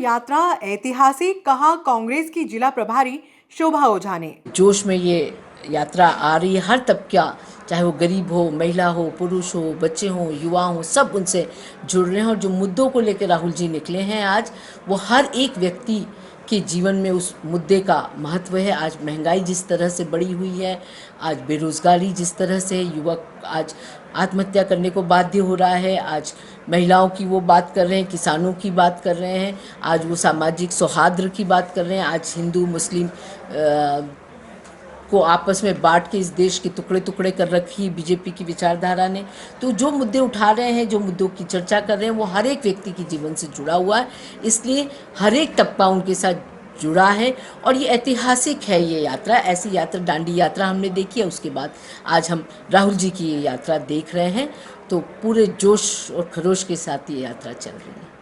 यात्रा ऐतिहासिक, कहा कांग्रेस की जिला प्रभारी शोभा ओझा ने। जोश में ये यात्रा आ रही है, हर तबका, चाहे वो गरीब हो, महिला हो, पुरुष हो, बच्चे हो, युवा हो, सब उनसे जुड़ रहे हैं। और जो मुद्दों को लेकर राहुल जी निकले हैं आज, वो हर एक व्यक्ति के जीवन में उस मुद्दे का महत्व है। आज महंगाई जिस तरह से बढ़ी हुई है, आज बेरोज़गारी जिस तरह से, युवक आज आत्महत्या करने को बाध्य हो रहा है, आज महिलाओं की वो बात कर रहे हैं, किसानों की बात कर रहे हैं, आज वो सामाजिक सौहार्द की बात कर रहे हैं, आज हिंदू मुस्लिम को आपस में बांट के इस देश के टुकड़े टुकड़े कर रखी बीजेपी की विचारधारा ने। तो जो मुद्दे उठा रहे हैं, जो मुद्दों की चर्चा कर रहे हैं, वो हर एक व्यक्ति के जीवन से जुड़ा हुआ है, इसलिए हर एक तबका उनके साथ जुड़ा है। और ये ऐतिहासिक है ये यात्रा। ऐसी यात्रा, दांडी यात्रा हमने देखी है, उसके बाद आज हम राहुल जी की ये यात्रा देख रहे हैं, तो पूरे जोश और खरोश के साथ ये यात्रा चल रही है।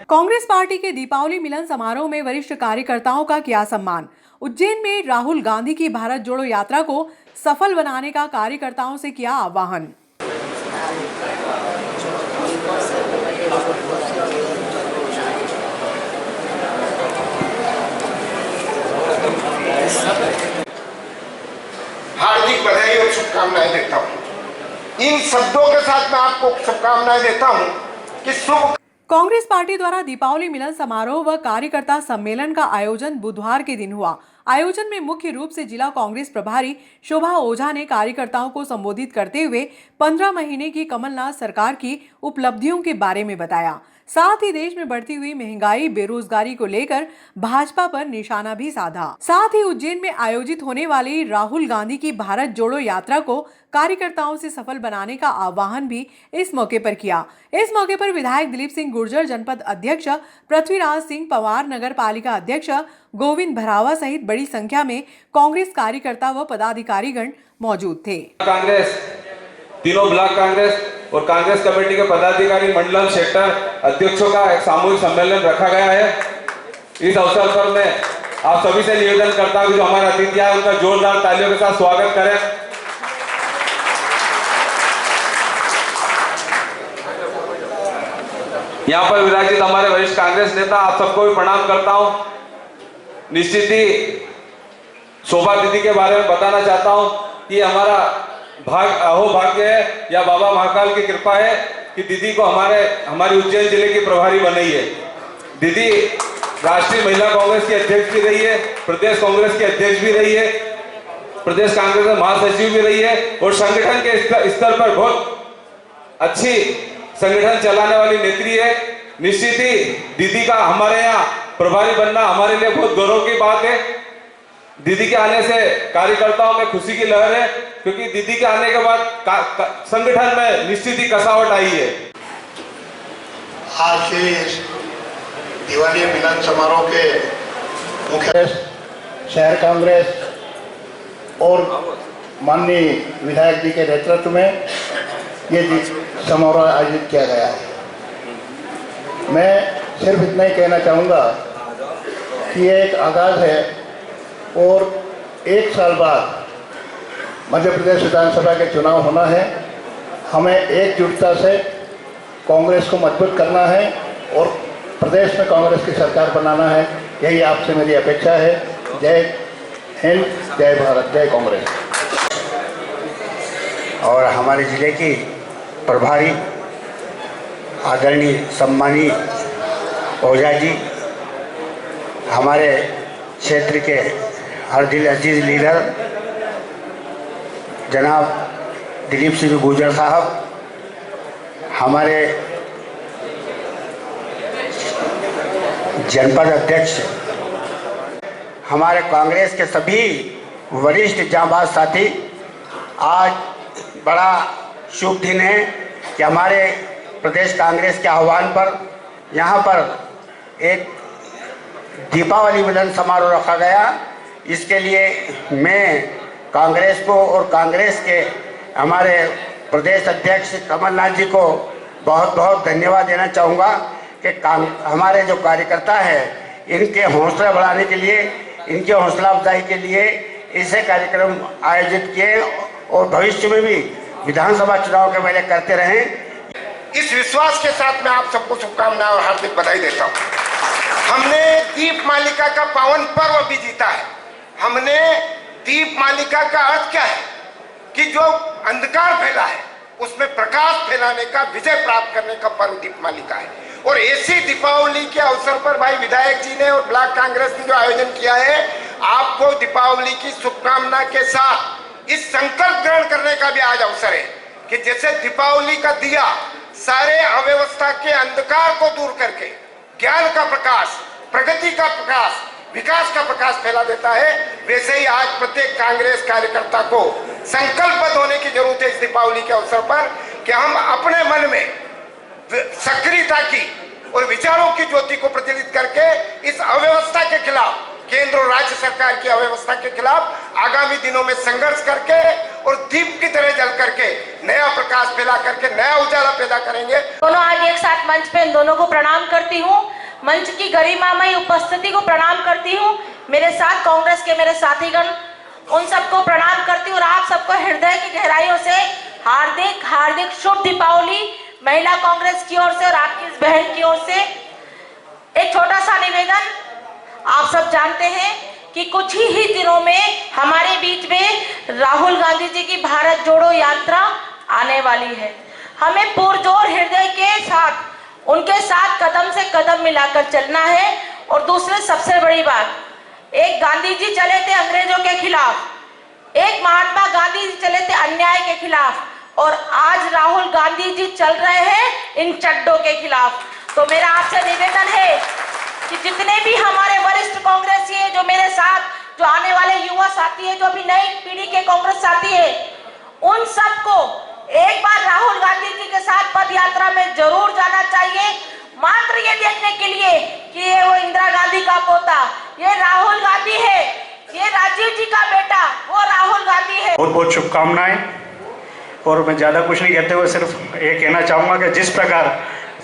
कांग्रेस पार्टी के दीपावली मिलन समारोह में वरिष्ठ कार्यकर्ताओं का किया सम्मान। उज्जैन में राहुल गांधी की भारत जोड़ो यात्रा को सफल बनाने का कार्यकर्ताओं से किया आह्वान। हार्दिक बधाई और शुभकामनाएं देता हूं। इन शब्दों के साथ मैं आपको शुभकामनाएं देता हूं कि शुभ। कांग्रेस पार्टी द्वारा दीपावली मिलन समारोह व कार्यकर्ता सम्मेलन का आयोजन बुधवार के दिन हुआ। आयोजन में मुख्य रूप से जिला कांग्रेस प्रभारी शोभा ओझा ने कार्यकर्ताओं को संबोधित करते हुए 15 महीने की कमलनाथ सरकार की उपलब्धियों के बारे में बताया। साथ ही देश में बढ़ती हुई महंगाई, बेरोजगारी को लेकर भाजपा पर निशाना भी साधा। साथ ही उज्जैन में आयोजित होने वाली राहुल गांधी की भारत जोड़ो यात्रा को कार्यकर्ताओं से सफल बनाने का आह्वान भी इस मौके पर किया। इस मौके पर विधायक दिलीप सिंह गुर्जर, जनपद अध्यक्ष पृथ्वीराज सिंह पवार, नगर पालिका अध्यक्ष गोविंद भरावा सहित बड़ी संख्या में कांग्रेस कार्यकर्ता व पदाधिकारीगण मौजूद थे। कांग्रेस, तीनों ब्लॉक कांग्रेस और कांग्रेस कमेटी के पदाधिकारी, मंडल, सेक्टर अध्यक्षों का एक सामूहिक सम्मेलन रखा गया है। इस अवसर पर मैं आप सभी से निवेदन करता हूं कि जो हमारे अतिथि आए उनका जोरदार तालियों के साथ स्वागत करें। यहाँ पर विराजित हमारे वरिष्ठ कांग्रेस नेता, आप सबको भी प्रणाम करता हूं। निश्चित ही शोभा दीदी के बारे में बताना चाहता हूं कि हमारा भाग्य है या बाबा महाकाल की कृपा है कि दीदी को हमारी उज्जैन जिले की प्रभारी बनाई है। दीदी राष्ट्रीय महिला कांग्रेस की अध्यक्ष भी रही है, प्रदेश कांग्रेस की अध्यक्ष भी रही है, प्रदेश कांग्रेस में महासचिव भी रही है और संगठन के स्तर पर बहुत अच्छी संगठन चलाने वाली नेत्री है। निश्चित ही दीदी का हमारे यहाँ प्रभारी बनना हमारे लिए बहुत गौरव की बात है। दीदी के आने से कार्यकर्ताओं में खुशी की लहर है, क्योंकि दीदी के आने के बाद संगठन में निश्चित ही कसावट आई है। आज के दिवाली मिलन समारोह के मुख्य शहर कांग्रेस और माननीय विधायक जी के नेतृत्व में ये समारोह आयोजित किया गया है। मैं सिर्फ इतना ही कहना चाहूँगा कि ये एक आगाज़ है और 1 साल बाद मध्य प्रदेश विधानसभा के चुनाव होना है। हमें एकजुटता से कांग्रेस को मजबूत करना है और प्रदेश में कांग्रेस की सरकार बनाना है। यही आपसे मेरी अपेक्षा है। जय हिंद, जय भारत, जय कांग्रेस। और हमारे जिले की प्रभारी आदरणीय सम्मानी ओझा जी, हमारे क्षेत्र के हर दिल अजीज लीडर जनाब दिलीप सिंह गुर्जर साहब, हमारे जनपद अध्यक्ष, हमारे कांग्रेस के सभी वरिष्ठ जांबाज साथी, आज बड़ा शुभ दिन है कि हमारे प्रदेश कांग्रेस के आह्वान पर यहाँ पर एक दीपावली मिलन समारोह रखा गया। इसके लिए मैं कांग्रेस को और कांग्रेस के हमारे प्रदेश अध्यक्ष कमलनाथ जी को बहुत बहुत धन्यवाद देना चाहूँगा कि हमारे जो कार्यकर्ता है इनके हौसला बढ़ाने के लिए, इनके हौसला अफजाई के लिए ऐसे कार्यक्रम आयोजित किए और भविष्य में भी विधानसभा चुनाव के पहले करते रहें। इस विश्वास के साथ मैं आप सबको शुभकामनाएं और हार्दिक बधाई देता हूँ। हमने दीप मालिका का पावन पर्व भी जीता है। हमने दीप मालिका का अर्थ क्या है कि जो अंधकार फैला है उसमें प्रकाश फैलाने का, विजय प्राप्त करने का पर्व दीप मालिका है। और ऐसी दीपावली के अवसर पर भाई विधायक जी ने और ब्लॉक कांग्रेस ने जो आयोजन किया है, आपको दीपावली की शुभकामना के साथ इस संकल्प ग्रहण करने का भी आज अवसर है कि जैसे दीपावली का दिया सारे अव्यवस्था के अंधकार को दूर करके ज्ञान का प्रकाश, प्रगति का प्रकाश, विकास का प्रकाश फैला देता है, वैसे ही आज प्रत्येक कांग्रेस कार्यकर्ता को संकल्पबद्ध होने की जरूरत है इस दीपावली के अवसर पर कि हम अपने मन में सक्रियता की और विचारों की ज्योति को प्रज्वलित करके इस अव्यवस्था के खिलाफ, केंद्र और राज्य सरकार की अव्यवस्था के खिलाफ आगामी दिनों में संघर्ष करके और दीप की तरह जल करके नया प्रकाश फैला करके नया उजाला पैदा करेंगे। दोनों आज एक साथ मंच पे इन दोनों को प्रणाम करती हूँ, मंच की गरिमामयी उपस्थिति को प्रणाम करती हूँ। मेरे साथ कांग्रेस के मेरे साथीगण, उन सबको प्रणाम करती हूँ और आप सबको हृदय की गहराइयों से हार्दिक हार्दिक शुभ दीपावली महिला कांग्रेस की ओर से और आपकी इस बहन की ओर से। एक छोटा सा निवेदन, आप सब जानते हैं कि कुछ ही दिनों में हमारे बीच में राहुल गांधी जी की भारत जोड़ो यात्रा आने वाली है। हमें पुरजोर हृदय के साथ उनके साथ कदम से कदम मिलाकर चलना है। और दूसरी सबसे बड़ी बात, एक गांधी जी चले थे अंग्रेजों के खिलाफ, एक महात्मा गांधी जी चले थे अन्याय के खिलाफ, और आज राहुल गांधी जी चल रहे हैं इन चड्डों के खिलाफ। तो मेरा आपसे निवेदन है कि जितने भी हमारे वरिष्ठ कांग्रेसी है, जो मेरे साथ, जो आने वाले युवा साथी है, जो अभी नई पीढ़ी के कांग्रेस साथी है, उन सबको एक बार राहुल गांधी जी के साथ पद यात्रा में जरूर जाना चाहिए, मात्र ये देखने के लिए कि ये वो इंदिरा गांधी का पोता, ये राहुल गांधी है, ये राजीव जी का बेटा, वो राहुल गांधी है। बहुत बहुत शुभकामनाएं। और मैं ज़्यादा कुछ नहीं कहते हुए सिर्फ ये कहना चाहूँगा कि जिस प्रकार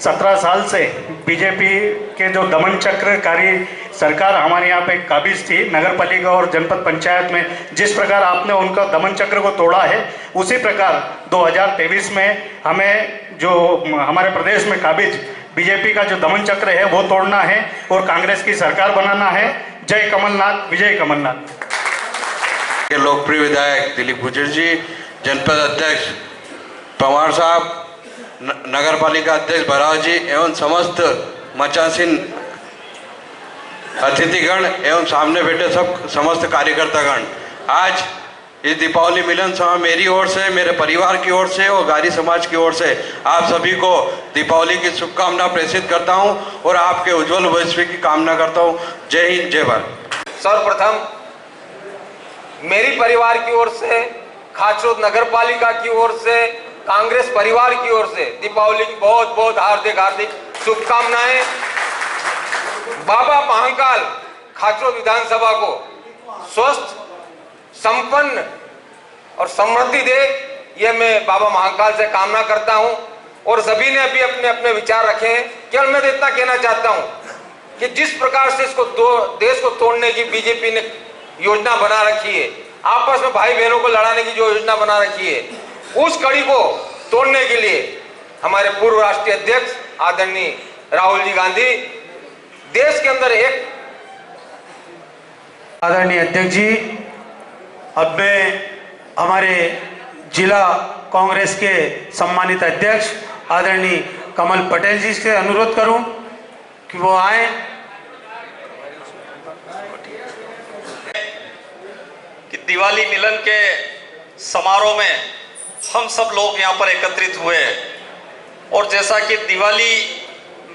17 साल से बीजेपी के जो दमन चक्रकारी सरकार हमारे यहाँ पे काबिज थी, नगर पालिका और जनपद पंचायत में, जिस प्रकार आपने उनका दमन चक्र को तोड़ा है, उसी प्रकार 2023 में हमें जो हमारे प्रदेश में काबिज बीजेपी का जो दमन चक्र है वो तोड़ना है और कांग्रेस की सरकार बनाना है। जय कमलनाथ, विजय कमलनाथ। के लोकप्रिय विधायक दिलीप गुर्जर जी, जनपद अध्यक्ष पवार साहब, नगर पालिका अध्यक्ष बराव जी एवं समस्त मचासीन अतिथिगण एवं सामने बैठे सब समस्त कार्यकर्तागण, आज इस दीपावली मिलन सभा मेरी ओर से, मेरे परिवार की ओर से और गारी समाज की ओर से आप सभी को दीपावली की शुभकामना प्रेषित करता हूं और आपके उज्जवल भविष्य की कामना करता हूं। जय हिंद, जय भारत। सर्वप्रथम मेरी परिवार की ओर से, खाचरोद नगर पालिका की ओर से, कांग्रेस परिवार की ओर से दीपावली की बहुत बहुत हार्दिक हार्दिक शुभकामनाएं। बाबा महाकाल खाचरोद विधानसभा को स्वस्थ, संपन्न और समृद्धि दे, यह मैं बाबा महाकाल से कामना करता हूं। और सभी ने अभी अपने अपने विचार रखे हैं। केवल मैं तो इतना कहना चाहता हूं कि जिस प्रकार से इसको देश को तोड़ने की बीजेपी ने योजना बना रखी है, आपस में भाई बहनों को लड़ाने की जो योजना बना रखी है, उस कड़ी को तोड़ने के लिए हमारे पूर्व राष्ट्रीय अध्यक्ष आदरणीय राहुल जी गांधी देश के अंदर एक आदरणीय अध्यक्ष जी, अब मैं हमारे जिला कांग्रेस के सम्मानित अध्यक्ष आदरणीय कमल पटेल जी से अनुरोध करूं कि वो आए। कि दिवाली मिलन के समारोह में हम सब लोग यहाँ पर एकत्रित हुए और जैसा कि दिवाली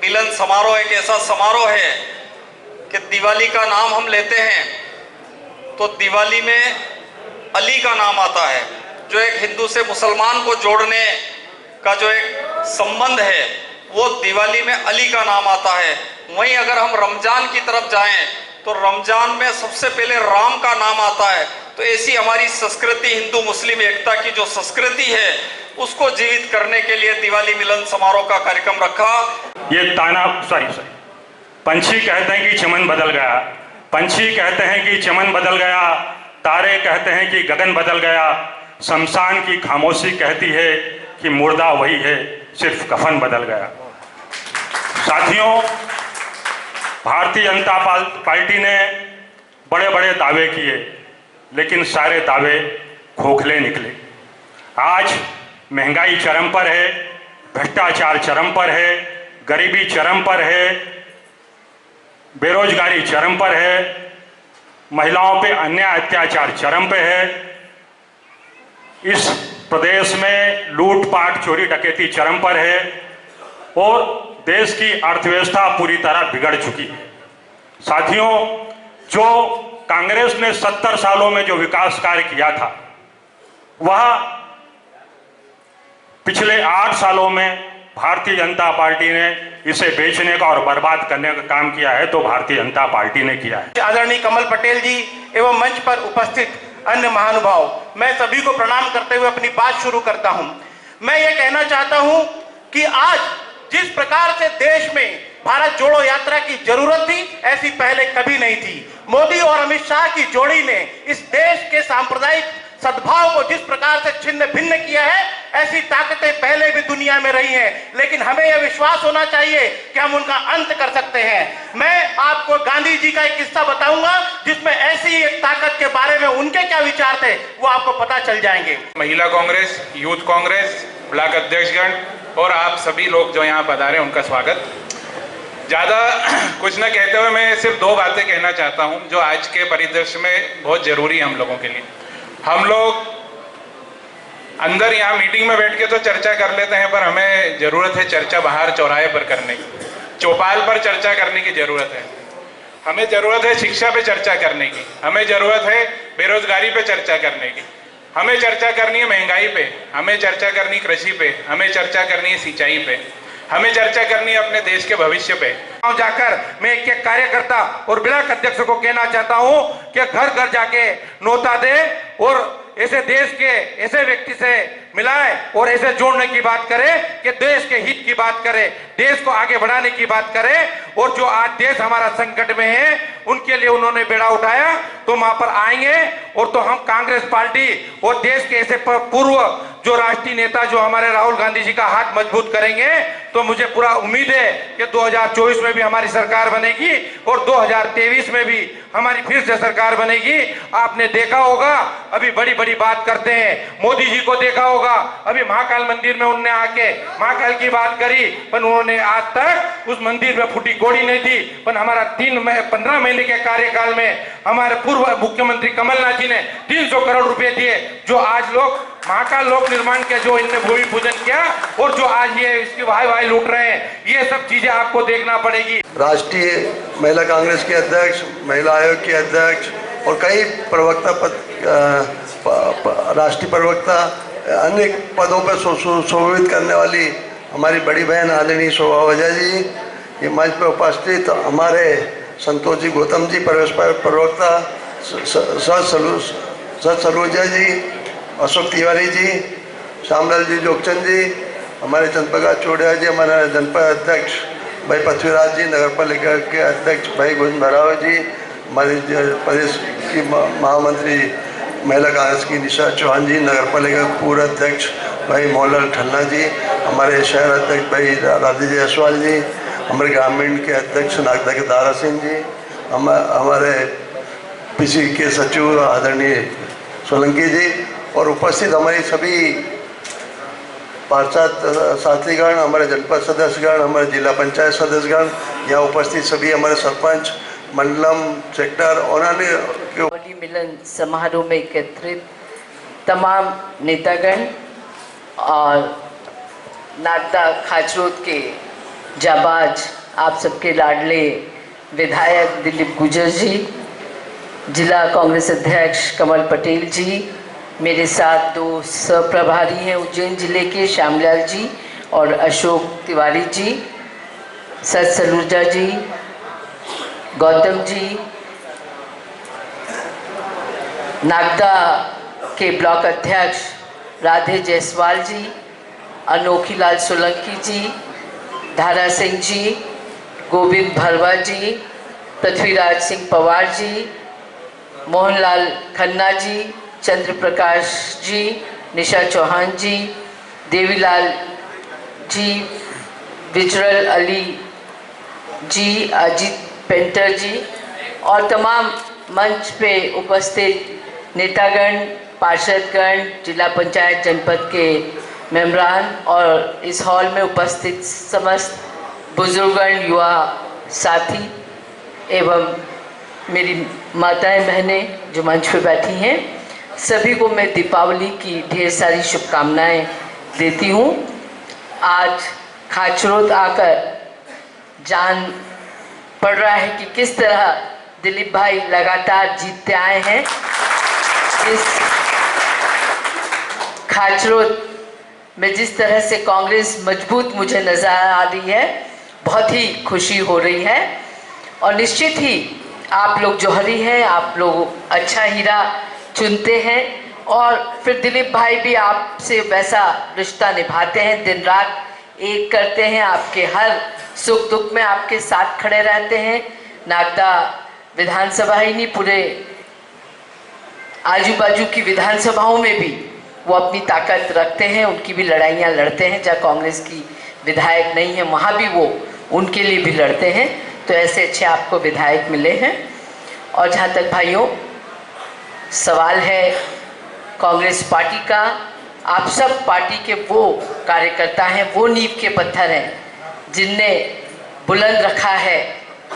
मिलन समारोह एक ऐसा समारोह है कि दिवाली का नाम हम लेते हैं तो दिवाली में अली का नाम आता है, जो एक हिंदू से मुसलमान को जोड़ने का जो एक संबंध है, वो दिवाली में अली का नाम आता है। वहीं अगर हम रमजान की तरफ जाएं तो रमजान में सबसे पहले राम का नाम आता है। तो ऐसी हमारी संस्कृति, हिंदू मुस्लिम एकता की जो संस्कृति है, उसको जीवित करने के लिए दिवाली मिलन समारोह का कार्यक्रम रखा। ये ताना पंछी कहते हैं कि चमन बदल गया, पंछी कहते हैं कि चमन बदल गया, तारे कहते हैं कि गगन बदल गया, शमशान की खामोशी कहती है कि मुर्दा वही है, सिर्फ कफन बदल गया। साथियों, भारतीय जनता पार्टी ने बड़े बड़े दावे किए, लेकिन सारे दावे खोखले निकले। आज महंगाई चरम पर है, भ्रष्टाचार चरम पर है, गरीबी चरम पर है, बेरोजगारी चरम पर है, महिलाओं पे अन्याय अत्याचार चरम पे है। इस प्रदेश में लूटपाट चोरी डकैती चरम पर है और देश की अर्थव्यवस्था पूरी तरह बिगड़ चुकी है। साथियों, जो कांग्रेस ने 70 सालों में जो विकास कार्य किया था, वह पिछले 8 सालों में भारतीय जनता पार्टी ने इसे बेचने का और बर्बाद करने का काम किया है, तो भारतीय जनता पार्टी ने किया है। आदरणीय कमल पटेल जी एवं मंच पर उपस्थित अन्य महानुभाव, मैं सभी को प्रणाम करते हुए अपनी बात शुरू करता हूं। मैं ये कहना चाहता हूं कि आज जिस प्रकार से देश में भारत जोड़ो यात्रा की जरूरत थी, ऐसी पहले कभी नहीं थी। मोदी और अमित शाह की जोड़ी ने इस देश के सांप्रदायिक सद्भाव को जिस प्रकार से छिन्न भिन्न किया है, ऐसी ताकतें पहले भी दुनिया में रही हैं, लेकिन हमें यह विश्वास होना चाहिए कि हम उनका अंत कर सकते हैं। मैं आपको गांधी जी का एक किस्सा बताऊंगा, जिसमें ऐसी एक ताकत के बारे में उनके क्या विचार थे, वो आपको पता चल जाएंगे। महिला कांग्रेस, यूथ कांग्रेस, ब्लॉक अध्यक्षगण और आप सभी लोग जो यहाँ पधारे, उनका स्वागत। ज़्यादा कुछ न कहते हुए मैं सिर्फ 2 बातें कहना चाहता हूँ, जो आज के परिदृश्य में बहुत जरूरी है हम लोगों के लिए। हम लोग अंदर यहाँ मीटिंग में बैठ के तो चर्चा कर लेते हैं, पर हमें जरूरत है चर्चा बाहर चौराहे पर करने की, चौपाल पर चर्चा करने की जरूरत है। हमें जरूरत है शिक्षा पे चर्चा करने की, हमें जरूरत है बेरोजगारी पे चर्चा करने की, हमें चर्चा करनी है महंगाई पे, हमें चर्चा करनी कृषि पे, हमें चर्चा करनी है सिंचाई पे, हमें चर्चा करनी है अपने देश के भविष्य पे। जाकर मैं एक कार्यकर्ता और ब्लॉक अध्यक्ष को कहना चाहता हूं कि घर घर जाके नोता दे और ऐसे देश के ऐसे व्यक्ति से मिलाए और ऐसे जोड़ने की बात करे कि देश के हित की बात करे, देश को आगे बढ़ाने की बात करे। और जो आज देश हमारा संकट में है, उनके लिए उन्होंने बेड़ा उठाया, तो वहां पर आएंगे और तो हम कांग्रेस पार्टी और देश के ऐसे पूर्व जो राष्ट्रीय नेता जो हमारे राहुल गांधी जी का हाथ मजबूत करेंगे, तो मुझे पूरा उम्मीद है कि 2024 में भी हमारी सरकार बनेगी और 2023 में भी हमारी फिर से सरकार बनेगी। आपने देखा होगा, अभी बड़ी बड़ी बात करते हैं, मोदी जी को देखा होगा, अभी महाकाल मंदिर में उन्होंने आके महाकाल की बात करी, पर उन्होंने आज तक उस मंदिर में फूटी गोड़ी नहीं दी। पर हमारा 15 महीने के कार्यकाल में हमारे पूर्व मुख्यमंत्री कमलनाथ जी ने 300 करोड़ रुपए दिए, जो आज लोग महाकाल लोक निर्माण के जो इनने भूमि पूजन किया और जो आज ये इसकी वाह लूट रहे हैं, ये सब चीजें आपको देखना पड़ेगी। राष्ट्रीय महिला कांग्रेस के अध्यक्ष, महिला आयोग के अध्यक्ष और कई प्रवक्ता राष्ट्रीय प्रवक्ता अन्य पदों पर शोभित करने वाली हमारी बड़ी बहन आदरणीय शोभा ओझा जी, ये मंच पर उपस्थित हमारे संतोष जी गौतम जी प्रवक्ता, सत सलूजा जी, अशोक तिवारी जी, श्यामलाल जी जोगचंद जी, हमारे चंद्रप्रकाश चौड़िया जी, हमारे जनपद अध्यक्ष भाई पृथ्वीराज जी, नगर पालिका के अध्यक्ष भाई गोविंद भराव जी, हमारे प्रदेश की महामंत्री महिला कांग्रेस की निशा चौहान जी, नगर पालिका पूर्व अध्यक्ष भाई मोहनलाल खन्ना जी, हमारे शहर अध्यक्ष भाई राधे जायसवाल जी, हमारे ग्रामीण के अध्यक्ष नागदा के दारा सिंह जी, हमारे पीसी के सचिव आदरणीय सोलंकी जी और उपस्थित हमारी सभी पार्षद साथीगण, हमारे जनपद सदस्यगण, हमारे जिला पंचायत सदस्यगण, यहाँ उपस्थित सभी हमारे सरपंच, मंडलम, सेक्टर और अन्य दीपावली मिलन समारोह में एकत्रित तमाम नेतागण और नागदा खाचरोद के जाबाज, आप सबके लाडले विधायक दिलीप गुर्जर जी, जिला कांग्रेस अध्यक्ष कमल पटेल जी, मेरे साथ 2 सहप्रभारी हैं उज्जैन जिले के श्यामलाल जी और अशोक तिवारी जी, सत सलूजा जी, गौतम जी, नागदा के ब्लॉक अध्यक्ष राधे जायसवाल जी, अनोखीलाल सोलंकी जी, धारा सिंह जी, गोविंद भरवा जी, पृथ्वीराज सिंह पवार जी, मोहनलाल खन्ना जी, चंद्र प्रकाश जी, निशा चौहान जी, देवीलाल जी, विजरल अली जी, अजीत पेंटर जी और तमाम मंच पे उपस्थित नेतागण, पार्षदगण, जिला पंचायत जनपद के मेंबरान और इस हॉल में उपस्थित समस्त बुजुर्गगण, युवा साथी एवं मेरी माताएं, बहनें जो मंच पे बैठी हैं, सभी को मैं दीपावली की ढेर सारी शुभकामनाएं देती हूँ। आज खाचरोद आकर जान पड़ रहा है कि किस तरह दिलीप भाई लगातार जीतते आए हैं। इस खाचरोद में जिस तरह से कांग्रेस मजबूत मुझे नजर आ रही है, बहुत ही खुशी हो रही है। और निश्चित ही आप लोग जौहरी हैं, आप लोग अच्छा हीरा चुनते हैं और फिर दिलीप भाई भी आपसे वैसा रिश्ता निभाते हैं, दिन रात एक करते हैं, आपके हर सुख दुख में आपके साथ खड़े रहते हैं। नागदा विधानसभा ही नहीं, पूरे आजू बाजू की विधानसभाओं में भी वो अपनी ताकत रखते हैं, उनकी भी लड़ाइयाँ लड़ते हैं। जहाँ कांग्रेस की विधायक नहीं है वहाँ भी वो उनके लिए भी लड़ते हैं। तो ऐसे अच्छे आपको विधायक मिले हैं। और जहाँ तक भाइयों सवाल है कांग्रेस पार्टी का, आप सब पार्टी के वो कार्यकर्ता हैं, वो नींव के पत्थर हैं जिनने बुलंद रखा है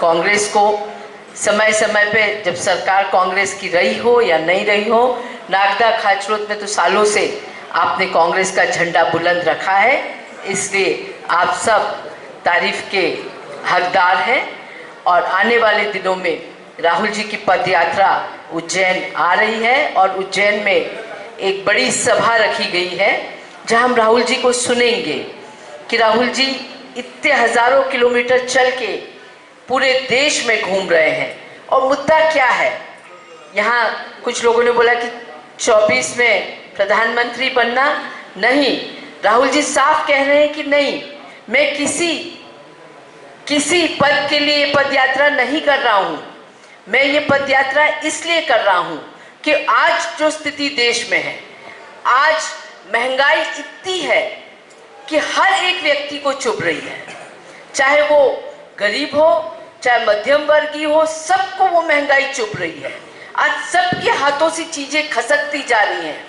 कांग्रेस को। समय समय पे जब सरकार कांग्रेस की रही हो या नहीं रही हो, नागदा खाचरोद में तो सालों से आपने कांग्रेस का झंडा बुलंद रखा है, इसलिए आप सब तारीफ के हकदार हैं। और आने वाले दिनों में राहुल जी की पद यात्रा उज्जैन आ रही है और उज्जैन में एक बड़ी सभा रखी गई है जहां हम राहुल जी को सुनेंगे कि राहुल जी इतने हजारों किलोमीटर चल के पूरे देश में घूम रहे हैं और मुद्दा क्या है। यहाँ कुछ लोगों ने बोला कि 24 में प्रधानमंत्री बनना, नहीं, राहुल जी साफ कह रहे हैं कि नहीं, मैं किसी पद के लिए पद यात्रा नहीं कर रहा हूँ। मैं ये पद यात्रा इसलिए कर रहा हूँ कि आज जो स्थिति देश में है, आज महंगाई इतनी है कि हर एक व्यक्ति को चुभ रही है, चाहे वो गरीब हो चाहे मध्यम वर्गीय हो, सबको वो महंगाई चुभ रही है। आज सबके हाथों से चीजें खसकती जा रही हैं।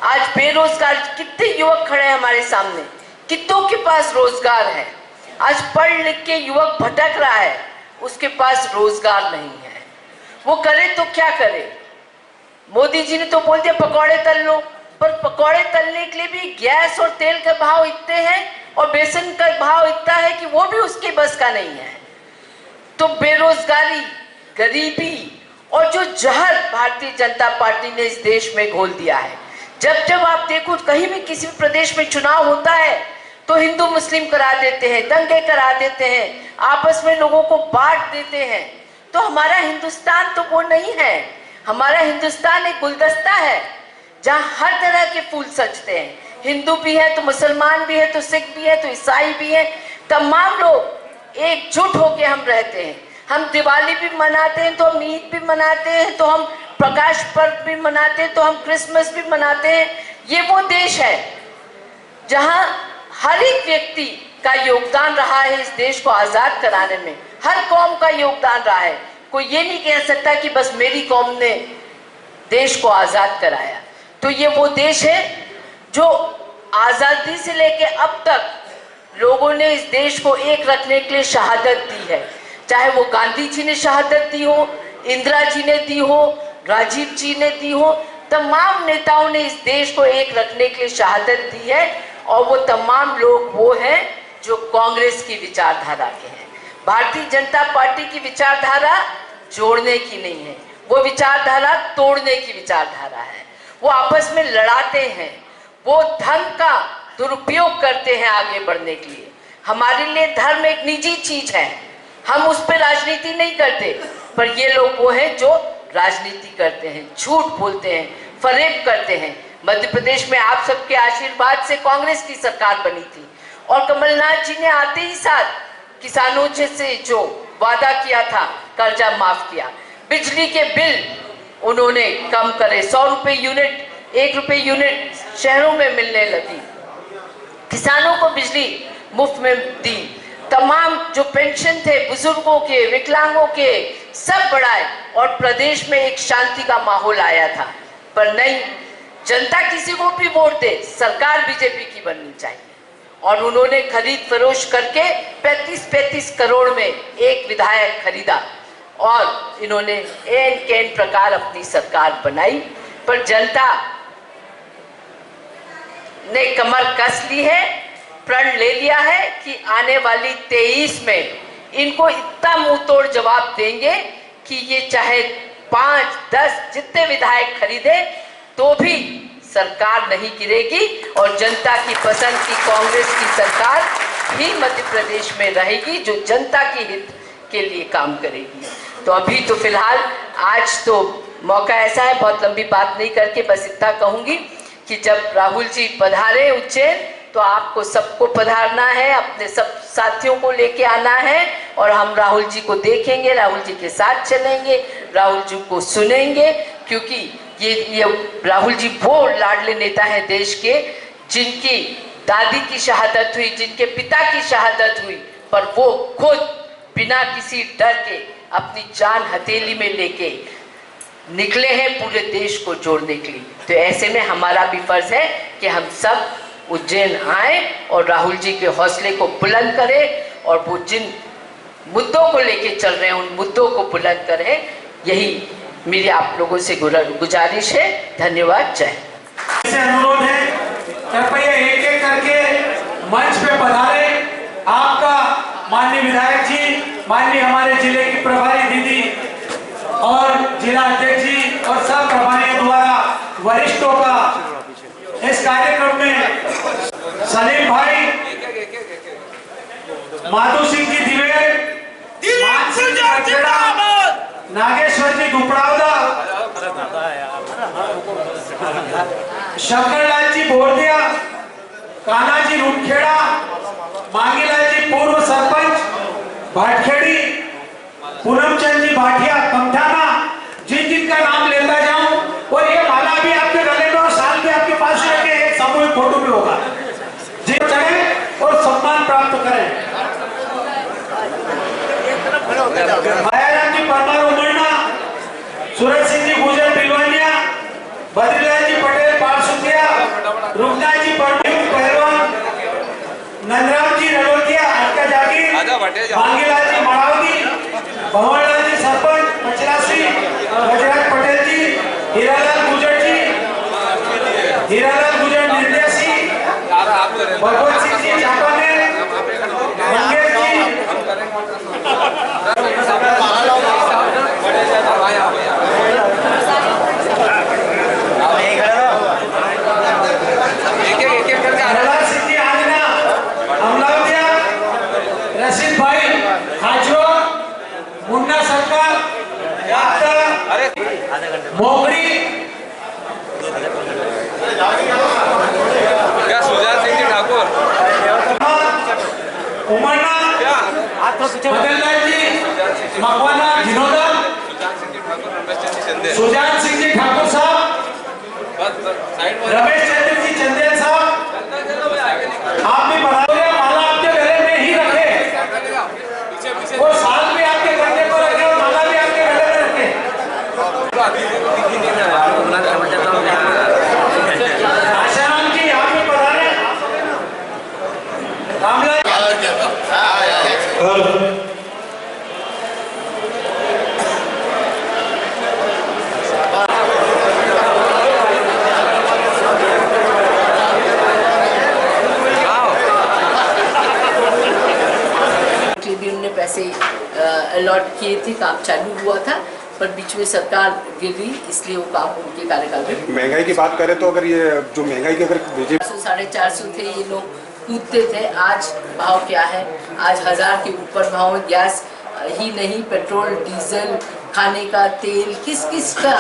आज बेरोजगार कितने युवक खड़े हैं हमारे सामने, कितनों के पास रोजगार है। आज पढ़ लिख के युवक भटक रहा है, उसके पास रोजगार नहीं है, वो करे तो क्या करे। मोदी जी ने तो बोल दिया पकौड़े तल लो, पर पकौड़े तलने के लिए भी गैस और तेल का भाव इतने हैं और बेसन का भाव इतना है कि वो भी उसके बस का नहीं है। तो बेरोजगारी, गरीबी और जो जहर भारतीय जनता पार्टी ने इस देश में घोल दिया है। जब जब आप देखो कहीं भी किसी भी प्रदेश में चुनाव होता है तो हिंदू मुस्लिम करा देते हैं, दंगे करा देते हैं, आपस में लोगों को बांट देते हैं। तो हमारा हिंदुस्तान तो वो नहीं है। हमारा हिंदुस्तान एक गुलदस्ता है जहाँ हर तरह के फूल सजते हैं। हिंदू भी है तो मुसलमान भी है तो सिख भी है तो ईसाई भी है, तमाम लोग एकजुट होके हम रहते हैं। हम दिवाली भी मनाते हैं तो हम ईद भी मनाते हैं, तो हम प्रकाश पर्व भी मनाते हैं, तो हम क्रिसमस भी मनाते हैं। ये वो देश है जहाँ हर एक व्यक्ति का योगदान रहा है इस देश को आजाद कराने में, हर कौम का योगदान रहा है। कोई ये नहीं कह सकता कि बस मेरी कौम ने देश को आजाद कराया। तो ये वो देश है जो आजादी से लेके अब तक लोगों ने इस देश को एक रखने के लिए शहादत दी है। चाहे वो गांधी जी ने शहादत दी हो, इंदिरा जी ने दी हो, राजीव जी ने दी हो, तमाम नेताओं ने इस देश को एक रखने के लिए शहादत दी है। और वो तमाम लोग वो हैं जो कांग्रेस की विचारधारा के हैं। भारतीय जनता पार्टी की विचारधारा जोड़ने की नहीं है, वो विचारधारा तोड़ने की विचारधारा है। वो आपस में लड़ाते हैं, वो धर्म का दुरुपयोग करते हैं आगे बढ़ने के लिए। हमारे लिए धर्म एक निजी चीज है, हम उस पर राजनीति नहीं करते, पर ये लोग वो हैं जो राजनीति करते हैं, झूठ बोलते हैं, फरेब करते हैं। मध्य प्रदेश में आप सबके आशीर्वाद से कांग्रेस की सरकार बनी थी और कमलनाथ जी ने आते ही साथ किसानों से जो वादा किया था कर्जा माफ किया, बिजली के बिल उन्होंने कम करे, 100 रुपए यूनिट, 1 रुपए यूनिट शहरों में मिलने लगी, किसानों को बिजली मुफ्त में दी। तमाम जो पेंशन थे बुजुर्गों के, विकलांगों के, सब बढ़ाए और प्रदेश में एक शांति का माहौल आया था। पर नहीं, जनता किसी को भी वोट दे, सरकार बीजेपी की बननी चाहिए। और उन्होंने खरीद फरोश करके 35-35 करोड़ में एक विधायक खरीदा और इन्होंने एन केन प्रकार अपनी सरकार बनाई। पर जनता ने कमर कस ली है, प्रण ले लिया है कि आने वाली 23 में इनको इतना मुंह तोड़ जवाब देंगे कि ये चाहे 5-10 जितने विधायक खरीदे तो भी सरकार नहीं गिरेगी और जनता की पसंद की कांग्रेस की सरकार ही मध्य प्रदेश में रहेगी, जो जनता के हित के लिए काम करेगी। तो अभी तो फिलहाल आज तो मौका ऐसा है, बहुत लंबी बात नहीं करके बस इतना कहूंगी कि जब राहुल जी पधारे उज्जैन तो आपको सबको पधारना है, अपने सब साथियों को लेके आना है और हम राहुल जी को देखेंगे, राहुल जी के साथ चलेंगे, राहुल जी को सुनेंगे, क्योंकि ये राहुल जी वो लाडले नेता हैं देश के जिनकी दादी की शहादत हुई, जिनके पिता की शहादत हुई, पर वो खुद बिना किसी डर के अपनी जान हथेली में लेके निकले हैं पूरे देश को जोड़ने के लिए। तो ऐसे में हमारा भी फर्ज है कि हम सब उज्जैन आए और राहुल जी के हौसले को बुलंद करें और वो जिन मुद्दों को लेके चल रहे हैं उन मुद्दों को बुलंद करें। यही मेरी आप लोगों से गुजारिश है। धन्यवाद। जय हिंद। अनुरोध है, कृपया एक एक करके मंच पे पधारे। आपका माननीय विधायक जी, माननीय हमारे जिले की प्रभारी दीदी और जिला अध्यक्ष जी और सब प्रभारियों द्वारा वरिष्ठों का इस कार्यक्रम में सलीम भाई, माधु सिंह जी दिवेर, नागेश्वर जी दुपड़ावदा, शंकरलाल जी बोरदिया, कान्हा जी रूपखेड़ा, मांगीलाल जी पूर्व सरपंच भाटखेड़ी, पूनमचंद जी भाटिया कमठाना, जिन जिनका नाम लेता जाऊं और ये माला भी आपके गले में और साल भी आपके पास रखे एक सामूहिक फोटो में होगा, जी चढ़े और सम्मान प्राप्त करें। मायाराम जी परमार उमरना, सूरज सिंह जी गुजर पिलवानिया, बद्रीलाल जी पटेल पारसुतिया, रुकनाथ जी परमार पहलवान, नंदराम जी रलोतिया अटका जागीर, मांगीलाल जी मड़ावदी, भवनलाल जी सरपंच पचरासी, गजराज पटेल जी, हीरालाल गुजर जी, हीरालाल गुजर निर्देशी, भगवत सिंह जी जापाने, मंगेश जी, रशीद भाई, हाजो, मुन्ना सरकार, मोगरी, क्या सुजान सिंह जी ठाकुर, उमरना, मदनलाल जी, मकवाना, जिनोदर, सुजान सिंह जी ठाकुर साहब, रमेश चंद्र जी चंदेल साहब, आप भी बढ़ाओगे, माला आपके गले में ही रखे, वो साल भी आपके गले पर रखे और माला भी आपके गले में रखे। आशाराम जी आप भी पधारे। रामलाल भी उन्होंने पैसे अलॉट किए थे, काम चालू हुआ था पर बीच में सरकार गिर गई, इसलिए वो काम उनके कार्यकाल में। महंगाई की बात करें तो अगर ये जो महंगाई की अगर बीजेपी 450 थे, ये लोग कूदते थे। आज भाव क्या है? आज 1000 के ऊपर भाव है। गैस ही नहीं, पेट्रोल, डीजल, खाने का तेल, किस किस का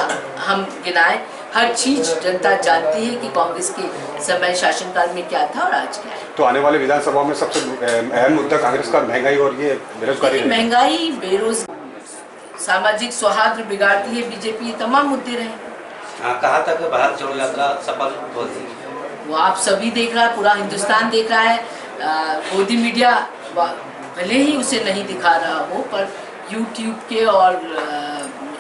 हम गिनाएं, हर चीज जनता जानती है कि कांग्रेस के समय शासनकाल में क्या था और आज क्या है। तो आने वाले विधानसभा में सबसे अहम मुद्दा कांग्रेस का महंगाई और ये बेरोजगारी। महंगाई, बेरोजगारी, सामाजिक सौहार्द बिगाड़ती है बीजेपी, ये तमाम मुद्दे रहे। कहा था कि भारत जोड़ो यात्रा सफल होगी, वो आप सभी देख रहा है, पूरा हिंदुस्तान देख रहा है। मोदी मीडिया भले ही उसे नहीं दिखा रहा हो, पर यूट्यूब के और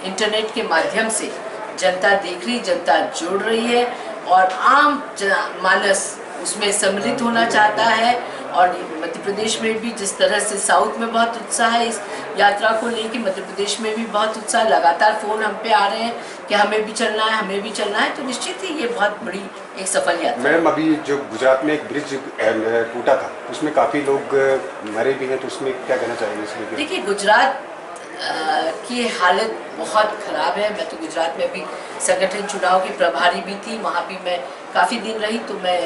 इंटरनेट के माध्यम से जनता देख रही, जनता जुड़ रही है और आम मानस उसमें सम्मिलित होना चाहता है। और मध्य प्रदेश में भी जिस तरह से साउथ में बहुत उत्साह है इस यात्रा को लेकर, मध्य प्रदेश में भी बहुत उत्साह, लगातार फोन हम पे आ रहे हैं कि हमें भी चलना है, हमें भी चलना है। तो निश्चित ही ये बहुत बड़ी एक सफल यात्रा। मैम, अभी जो गुजरात में एक ब्रिज टूटा था उसमें काफ़ी लोग मरे भी हैं, तो उसमें क्या कहना चाहेंगे इसलिए? देखिए, गुजरात की हालत बहुत ख़राब है। मैं तो गुजरात में भी संगठन चुनाव की प्रभारी भी थी, वहाँ भी मैं काफ़ी दिन रही। तो मैं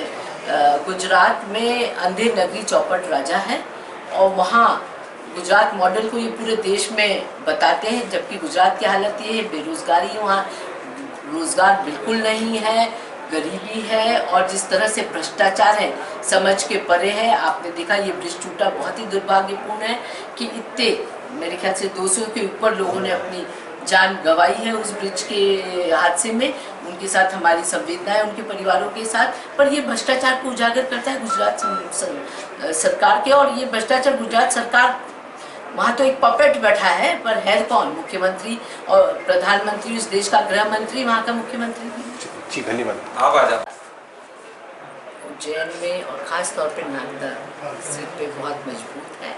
गुजरात में अंधेर नगरी चौपट राजा है और वहाँ गुजरात मॉडल को ये पूरे देश में बताते हैं, जबकि गुजरात की हालत ये है, बेरोजगारी, वहाँ रोजगार बिल्कुल नहीं है, गरीबी है और जिस तरह से भ्रष्टाचार है समझ के परे है। आपने देखा ये ब्रिज टूटा, बहुत ही दुर्भाग्यपूर्ण है कि इतने, मेरे ख्याल से 200 के ऊपर लोगों ने अपनी जान गंवाई है उस ब्रिज के हादसे में। उनके साथ हमारी संवेदना है, उनके परिवारों के साथ। पर ये भ्रष्टाचार को उजागर करता है गुजरात सरकार के, और ये भ्रष्टाचार गुजरात सरकार, वहाँ तो एक पपेट बैठा है, पर है कौन? मुख्यमंत्री और प्रधानमंत्री, उस देश का गृह मंत्री, वहाँ का मुख्यमंत्री भी। जी, धन्यवाद। आप आ जाओ। उज्जैन में और ख़ास तौर पे नागदा सीट पे बहुत मजबूत है।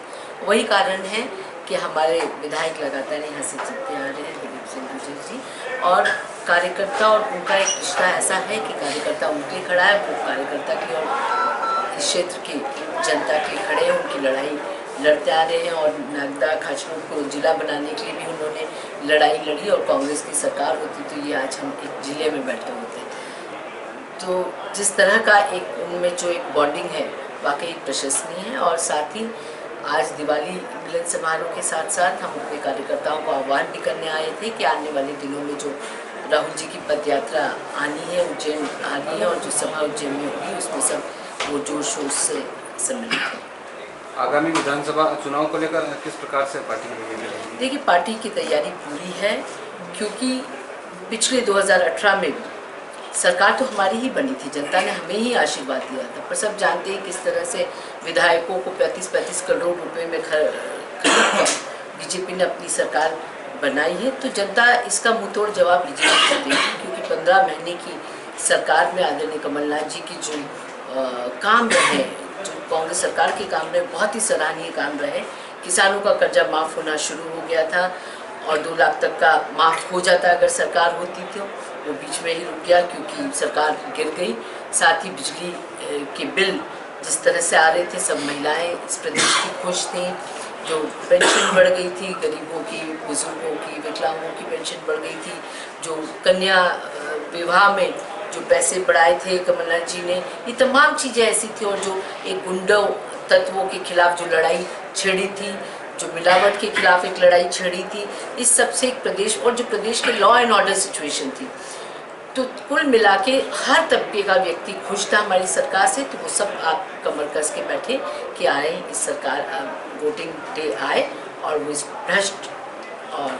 वही कारण है कि हमारे विधायक लगातार यहाँ से जीतते आ रहे हैं, दिलीप सिंह गुर्जर जी, और कार्यकर्ता और उनका एक रिश्ता ऐसा है कि कार्यकर्ता उनके लिए खड़ा है, वो कार्यकर्ता की और इस क्षेत्र की जनता के खड़े हैं, उनकी लड़ाई लड़ते आ रहे हैं। और नागदा खाचरों को जिला बनाने के लिए भी उन्होंने लड़ाई लड़ी, और कांग्रेस की सरकार होती तो ये आज हम एक जिले में बैठे होते। तो जिस तरह का एक उनमें जो एक बॉन्डिंग है वाकई प्रशंसनीय है। और साथ ही आज दिवाली मिलन समारोह के साथ साथ हम अपने कार्यकर्ताओं को आह्वान भी करने आए थे कि आने वाले दिनों में जो राहुल जी की पदयात्रा आनी है, उज्जैन आनी है, और जो सभा उज्जैन में होगी उसमें सब वो जोर शोर से सम्मिलित है। आगामी विधानसभा चुनाव को लेकर किस प्रकार से पार्टी की तैयारी है? देखिए, पार्टी की तैयारी पूरी है, क्योंकि पिछले 2018 में सरकार तो हमारी ही बनी थी, जनता ने हमें ही आशीर्वाद दिया था। पर सब जानते हैं किस तरह से विधायकों को 35-35 करोड़ रुपए में खरीद बीजेपी ने अपनी सरकार बनाई है। तो जनता इसका मुंहतोड़ जवाब बीजेपी को देगी, क्योंकि 15 महीने की सरकार में आदरणीय कमलनाथ जी की जो काम रहे, जो कांग्रेस सरकार के काम रहे, बहुत ही सराहनीय काम रहे। किसानों का कर्जा माफ़ होना शुरू हो गया था और 2 लाख तक का माफ़ हो जाता अगर सरकार होती तो, वो बीच में ही रुक गया क्योंकि सरकार गिर गई। साथ ही बिजली के बिल जिस तरह से आ रहे थे, सब महिलाएं इस प्रदेश की खुश थी। जो पेंशन बढ़ गई थी गरीबों की, बुजुर्गों की, विकलांगों की पेंशन बढ़ गई थी। जो कन्या विवाह में जो पैसे बढ़ाए थे कमलनाथ जी ने, ये तमाम चीज़ें ऐसी थी। और जो एक गुंडों तत्वों के खिलाफ जो लड़ाई छेड़ी थी, जो मिलावट के खिलाफ एक लड़ाई छेड़ी थी, इस सब से एक प्रदेश, और जो प्रदेश के लॉ एंड ऑर्डर सिचुएशन थी, तो कुल मिला के हर तबके का व्यक्ति खुश था हमारी सरकार से। तो वो सब आप कमर कस के बैठे कि आए इस सरकार, वोटिंग डे आए और वो इस भ्रष्ट और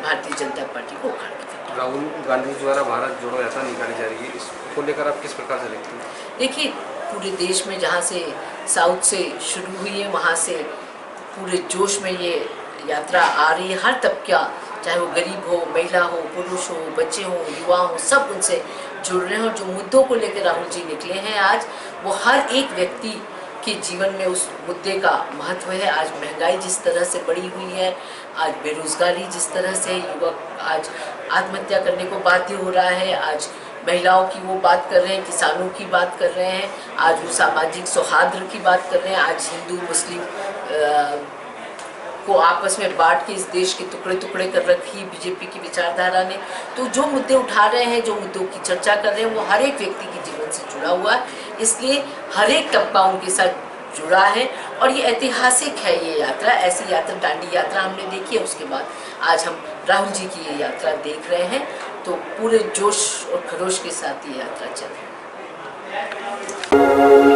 भारतीय जनता पार्टी को उखाड़ दें। राहुल गांधी द्वारा भारत जोड़ो यात्रा निकाली जा रही है, इसको लेकर आप किस प्रकार से देखते हैं? देखिए, पूरे देश में जहाँ से साउथ से शुरू हुई है, वहाँ से पूरे जोश में ये यात्रा आ रही है। हर तबका, चाहे वो गरीब हो, महिला हो, पुरुष हो, बच्चे हो, युवा हो, सब उनसे जुड़ रहे हैं। और जो मुद्दों को लेकर राहुल जी निकले हैं आज, वो हर एक व्यक्ति के जीवन में उस मुद्दे का महत्व है। आज महंगाई जिस तरह से बढ़ी हुई है, आज बेरोजगारी जिस तरह से, युवक आज आत्महत्या करने को बाध्य हो रहा है, आज महिलाओं की वो बात कर रहे हैं, किसानों की बात कर रहे हैं, आज वो सामाजिक सौहार्द की बात कर रहे हैं, आज हिंदू मुस्लिम को आपस में बांट के इस देश के टुकड़े टुकड़े कर रखी बीजेपी की विचारधारा ने। तो जो मुद्दे उठा रहे हैं, जो मुद्दों की चर्चा कर रहे हैं, वो हर एक व्यक्ति के जीवन से जुड़ा हुआ है। इसलिए हर एक तबका उनके साथ जुड़ा है और ये ऐतिहासिक है। ये यात्रा, ऐसी यात्रा, दांडी यात्रा हमने देखी है, उसके बाद आज हम राहुल जी की ये यात्रा देख रहे हैं। तो पूरे जोश और खरोश के साथ ये यात्रा चल रही है।